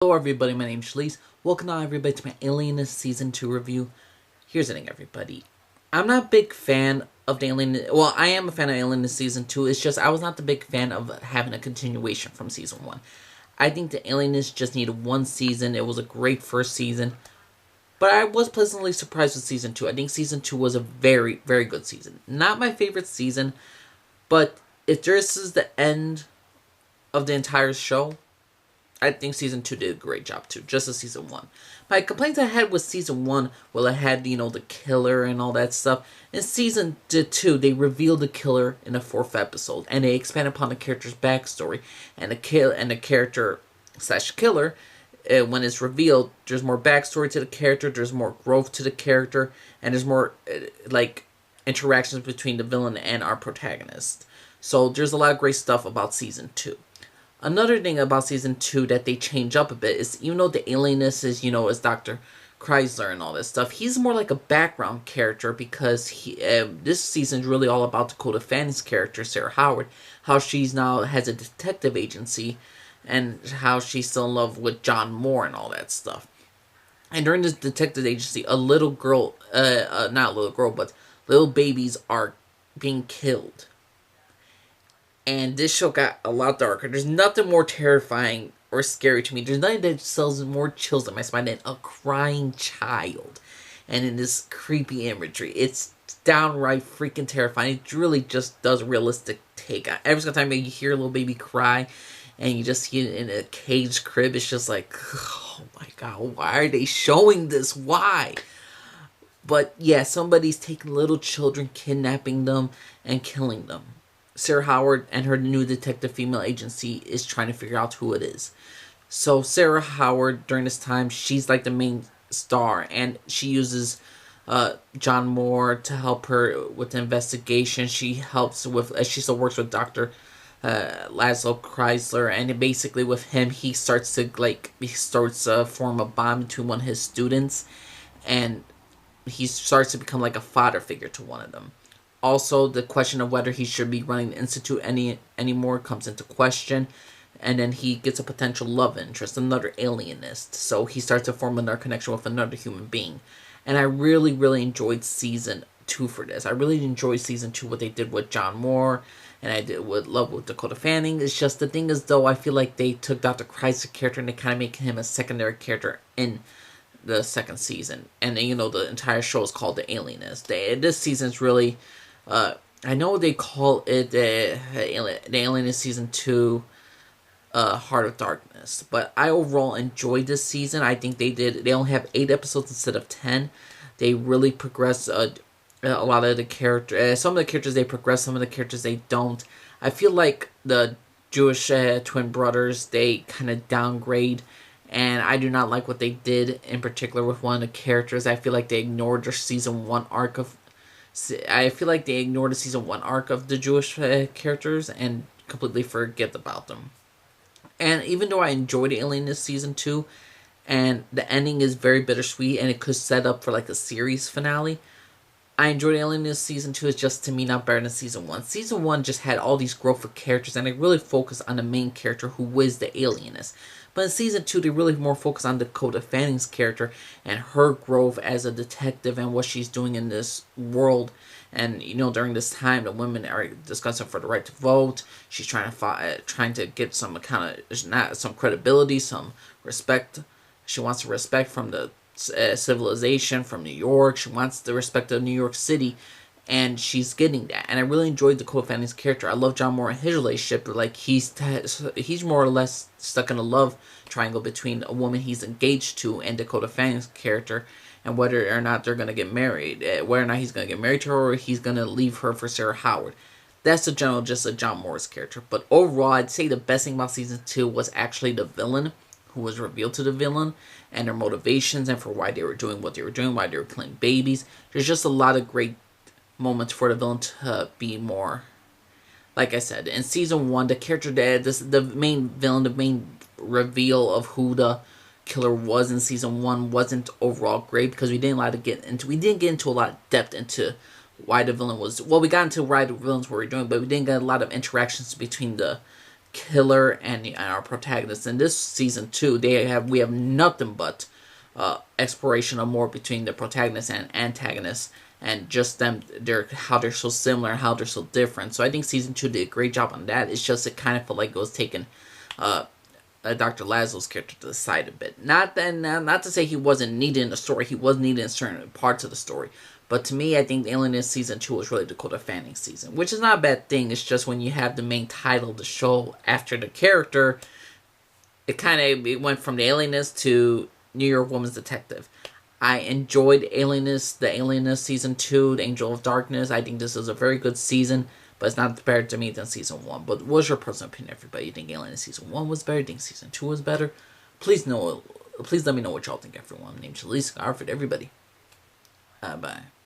Hello everybody, my name's Shalise. Welcome now everybody to my Alienist Season 2 review. Here's the thing everybody. I'm not a big fan of the Alienist... Well, I am a fan of Alienist Season 2. It's just I was not the big fan of having a continuation from Season 1. I think the Alienist just needed one season. It was a great first season. But I was pleasantly surprised with Season 2. I think Season 2 was a very, very good season. Not my favorite season, but if this is the end of the entire show, I think Season 2 did a great job too, just as Season 1. My complaints I had with Season 1, well, I had, the killer and all that stuff. In Season 2, they revealed the killer in the 4th episode, and they expand upon the character's backstory. And the character slash killer, when it's revealed, there's more backstory to the character, there's more growth to the character, and there's more, interactions between the villain and our protagonist. So there's a lot of great stuff about Season 2. Another thing about Season 2 that they change up a bit is, even though the Alienist is, is Dr. Chrysler and all this stuff, he's more like a background character because this season is really all about Dakota Fanning's character, Sarah Howard, how she's now has a detective agency and how she's still in love with John Moore and all that stuff. And during this detective agency, a little girl, not a little girl, but little babies are being killed. And this show got a lot darker. There's nothing more terrifying or scary to me. There's nothing that sells more chills in my spine than a crying child. And in this creepy imagery, it's downright freaking terrifying. It really just does a realistic take. Every single time you hear a little baby cry, and you just see it in a caged crib, it's just like, oh my god, why are they showing this? Why? But yeah, somebody's taking little children, kidnapping them, and killing them. Sarah Howard and her new detective female agency is trying to figure out who it is. So Sarah Howard, during this time, she's like the main star, and she uses John Moore to help her with the investigation. She helps with, she still works with Dr. Laszlo Chrysler, and basically with him, he starts to form a bond between one of his students, and he starts to become like a father figure to one of them. Also, the question of whether he should be running the Institute anymore comes into question. And then he gets a potential love interest, another alienist. So he starts to form another connection with another human being. And I really, really enjoyed Season 2 for this. I really enjoyed Season 2, what they did with John Moore. And I did love with Dakota Fanning. It's just, the thing is, though, I feel like they took Dr. Chrysler's character and they kind of make him a secondary character in the second season. And, the entire show is called The Alienist. This season's really... I know they call it the Alienist Season 2 Heart of Darkness, but I overall enjoyed this season. I think they only have 8 episodes instead of 10. They really progress a lot of the characters. Some of the characters they progress, some of the characters they don't. I feel like the Jewish twin brothers, they kind of downgrade, and I do not like what they did in particular with one of the characters. I feel like they ignored their Season 1 arc of... I feel like they ignored the Season 1 arc of the Jewish characters and completely forget about them. And even though I enjoyed Alienist Season 2, and the ending is very bittersweet, and it could set up for like a series finale, I enjoyed Alienist Season 2. It's just, to me, not better than Season 1. Season 1 just had all these growth of characters, and they really focused on the main character, who is the alienist. But in Season 2, they really more focus on Dakota Fanning's character and her growth as a detective and what she's doing in this world. And, during this time, the women are discussing for the right to vote. She's trying to get some kind of, some credibility, some respect. She wants the respect from the civilization, from New York. She wants the respect of New York City. And she's getting that. And I really enjoyed Dakota Fanning's character. I love John Moore and his relationship. Like, he's more or less stuck in a love triangle between a woman he's engaged to and Dakota Fanning's character. And whether or not they're going to get married. Whether or not he's going to get married to her, or he's going to leave her for Sarah Howard. That's the general gist of John Moore's character. But overall, I'd say the best thing about Season 2 was actually the villain, who was revealed to the villain, and their motivations, and for why they were doing what they were doing, why they were killing babies. There's just a lot of great moments for the villain to be more, like I said, in Season 1, the character that the main villain, the main reveal of who the killer was in Season 1 wasn't overall great, because we didn't get into a lot of depth into why the villain was, well, we got into why the villains were doing, but we didn't get a lot of interactions between the killer and our protagonist. In this season 2, we have nothing but exploration of more between the protagonist and antagonist, and just them, how they're so similar and how they're so different. So I think season 2 did a great job on that. It's just, it kind of felt like it was taking Dr. Laszlo's character to the side a bit. Not to say he wasn't needed in the story. He was needed in certain parts of the story. But to me, I think Alienist season 2 was really Dakota Fanning season, which is not a bad thing. It's just when you have the main title of the show after the character, it went from the Alienist to New York Woman's Detective. I enjoyed Alienist, the Alienist season 2, the Angel of Darkness. I think this is a very good season, but it's not better to me than season 1. But what's your personal opinion, everybody? You think Alienist season 1 was better? You think season 2 was better? Please let me know what y'all think, everyone. My name's Elise Garford, everybody. Bye.